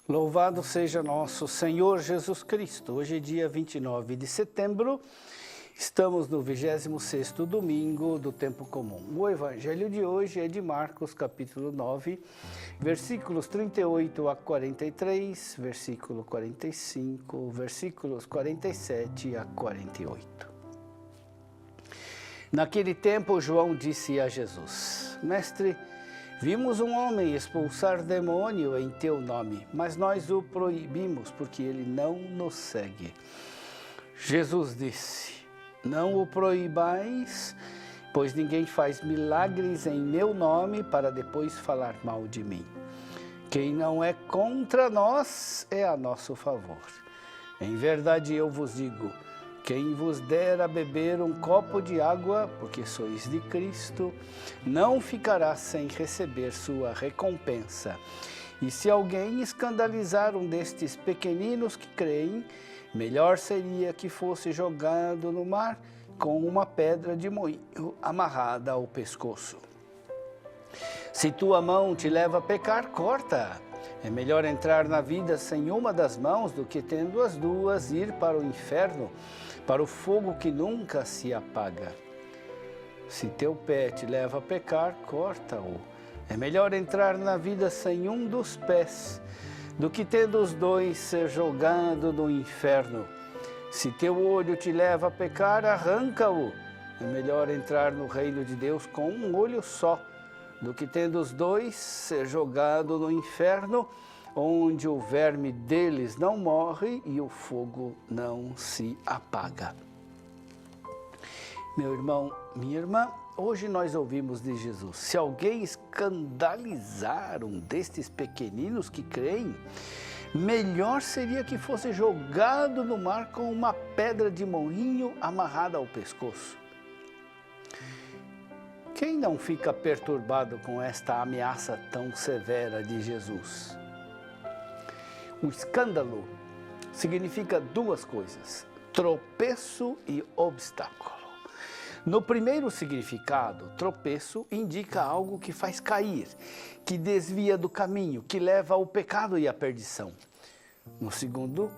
Louvado seja nosso Senhor Jesus Cristo. Hoje é dia 29 de setembro, estamos no 26º domingo do tempo comum. O evangelho de hoje é de Marcos, capítulo 9, versículos 38 a 43, versículo 45, versículos 47 a 48. Naquele tempo, João disse a Jesus: Mestre, vimos um homem expulsar demônio em teu nome, mas nós o proibimos porque ele não nos segue. Jesus disse: Não o proibais, pois ninguém faz milagres em meu nome para depois falar mal de mim. Quem não é contra nós é a nosso favor. Em verdade eu vos digo, quem vos der a beber um copo de água, porque sois de Cristo, não ficará sem receber sua recompensa. E se alguém escandalizar um destes pequeninos que creem, melhor seria que fosse jogado no mar com uma pedra de moinho amarrada ao pescoço. Se tua mão te leva a pecar, corta-a. É melhor entrar na vida sem uma das mãos do que, tendo as duas, ir para o inferno, para o fogo que nunca se apaga. Se teu pé te leva a pecar, corta-o. É melhor entrar na vida sem um dos pés, do que, tendo os dois, ser jogado no inferno. Se teu olho te leva a pecar, arranca-o. É melhor entrar no reino de Deus com um olho só, do que, tendo os dois, ser jogado no inferno, onde o verme deles não morre e o fogo não se apaga. Meu irmão, minha irmã, hoje nós ouvimos de Jesus: se alguém escandalizar um destes pequeninos que creem, melhor seria que fosse jogado no mar com uma pedra de moinho amarrada ao pescoço. Quem não fica perturbado com esta ameaça tão severa de Jesus? O escândalo significa duas coisas: tropeço e obstáculo. No primeiro significado, tropeço indica algo que faz cair, que desvia do caminho, que leva ao pecado e à perdição. No segundo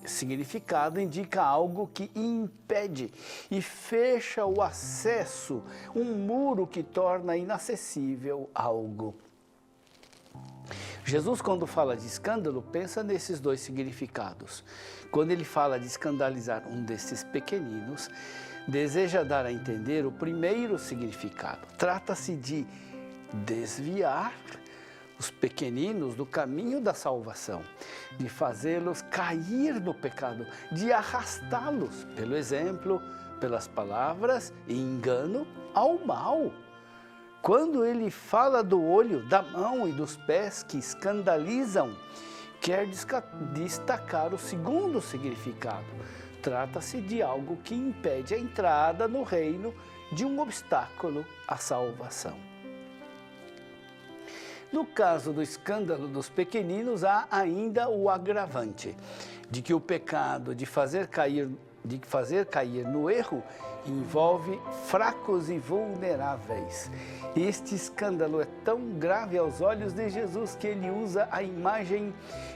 significado, indica algo que impede e fecha o acesso, um muro que torna inacessível algo. Jesus, quando fala de escândalo, pensa nesses dois significados. Quando ele fala de escandalizar um desses pequeninos, deseja dar a entender o primeiro significado. Trata-se de desviar os pequeninos do caminho da salvação, de fazê-los cair no pecado, de arrastá-los pelo exemplo, pelas palavras e engano ao mal. Quando ele fala do olho, da mão e dos pés que escandalizam, quer destacar o segundo significado. Trata-se de algo que impede a entrada no reino, de um obstáculo à salvação. No caso do escândalo dos pequeninos, há ainda o agravante de que o pecado de fazer cair no erro envolve fracos e vulneráveis. Este escândalo é tão grave aos olhos de Jesus que ele usa a imagem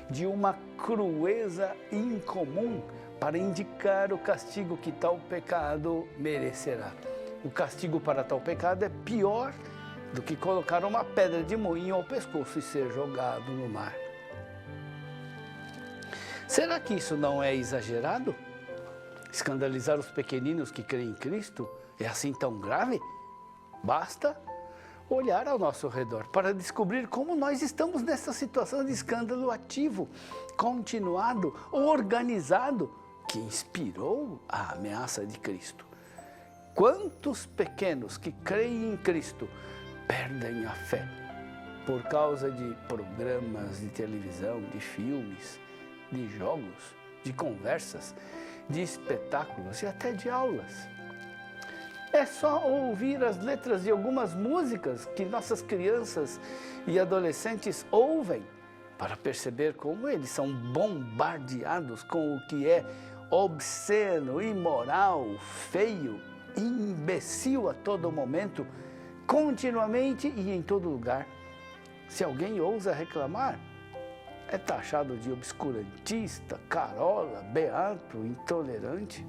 de uma crueza incomum para indicar o castigo que tal pecado merecerá. O castigo para tal pecado é pior do que colocar uma pedra de moinho ao pescoço e ser jogado no mar. Será que isso não é exagerado? Escandalizar os pequeninos que creem em Cristo é assim tão grave? Basta olhar ao nosso redor para descobrir como nós estamos nessa situação de escândalo ativo, continuado, organizado, que inspirou a ameaça de Cristo. Quantos pequenos que creem em Cristo perdem a fé por causa de programas de televisão, de filmes, de jogos, de conversas, de espetáculos e até de aulas. É só ouvir as letras de algumas músicas que nossas crianças e adolescentes ouvem para perceber como eles são bombardeados com o que é obsceno, imoral, feio imbecil a todo momento, continuamente e em todo lugar. Se alguém ousa reclamar, é taxado de obscurantista, carola, beato, intolerante.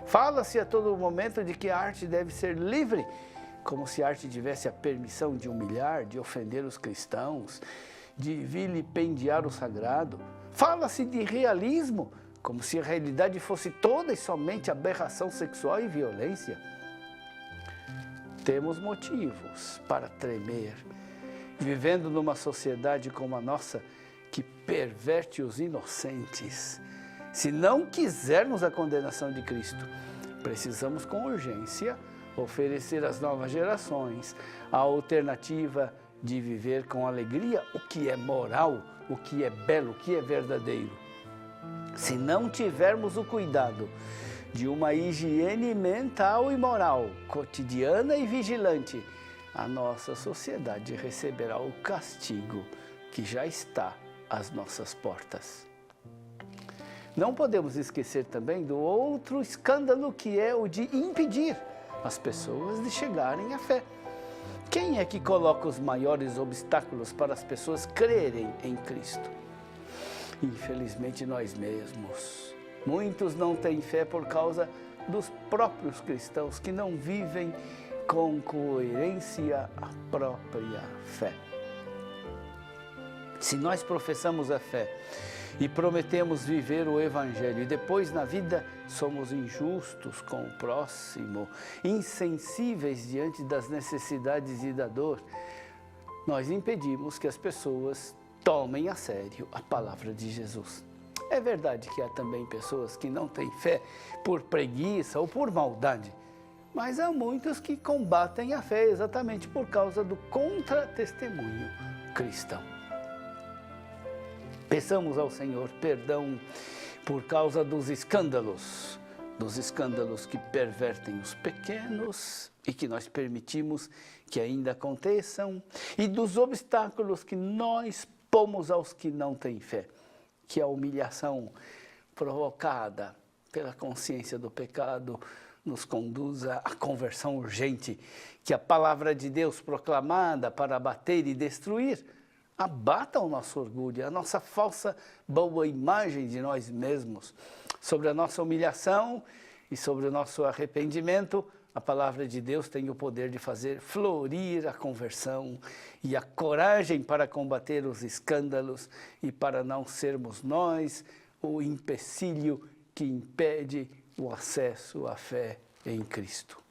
Fala-se a todo momento de que a arte deve ser livre, como se a arte tivesse a permissão de humilhar, de ofender os cristãos, de vilipendiar o sagrado. Fala-se de realismo, como se a realidade fosse toda e somente aberração sexual e violência. Temos motivos para tremer, vivendo numa sociedade como a nossa, que perverte os inocentes. Se não quisermos a condenação de Cristo, precisamos com urgência oferecer às novas gerações a alternativa de viver com alegria o que é moral, o que é belo, o que é verdadeiro. Se não tivermos o cuidado de uma higiene mental e moral, cotidiana e vigilante, a nossa sociedade receberá o castigo que já está às nossas portas. Não podemos esquecer também do outro escândalo, que é o de impedir as pessoas de chegarem à fé. Quem é que coloca os maiores obstáculos para as pessoas crerem em Cristo? Infelizmente, nós mesmos. Muitos não têm fé por causa dos próprios cristãos que não vivem com coerência a própria fé. Se nós professamos a fé e prometemos viver o Evangelho e depois na vida somos injustos com o próximo, insensíveis diante das necessidades e da dor, nós impedimos que as pessoas tomem a sério a palavra de Jesus. É verdade que há também pessoas que não têm fé por preguiça ou por maldade, mas há muitos que combatem a fé exatamente por causa do contra-testemunho cristão. Peçamos ao Senhor perdão por causa dos escândalos que pervertem os pequenos e que nós permitimos que ainda aconteçam, e dos obstáculos que nós pomos aos que não têm fé, que a humilhação provocada pela consciência do pecado nos conduza à conversão urgente, que a palavra de Deus proclamada para abater e destruir abata o nosso orgulho, a nossa falsa boa imagem de nós mesmos. Sobre a nossa humilhação e sobre o nosso arrependimento, a palavra de Deus tem o poder de fazer florir a conversão e a coragem para combater os escândalos e para não sermos nós o empecilho que impede o acesso à fé em Cristo.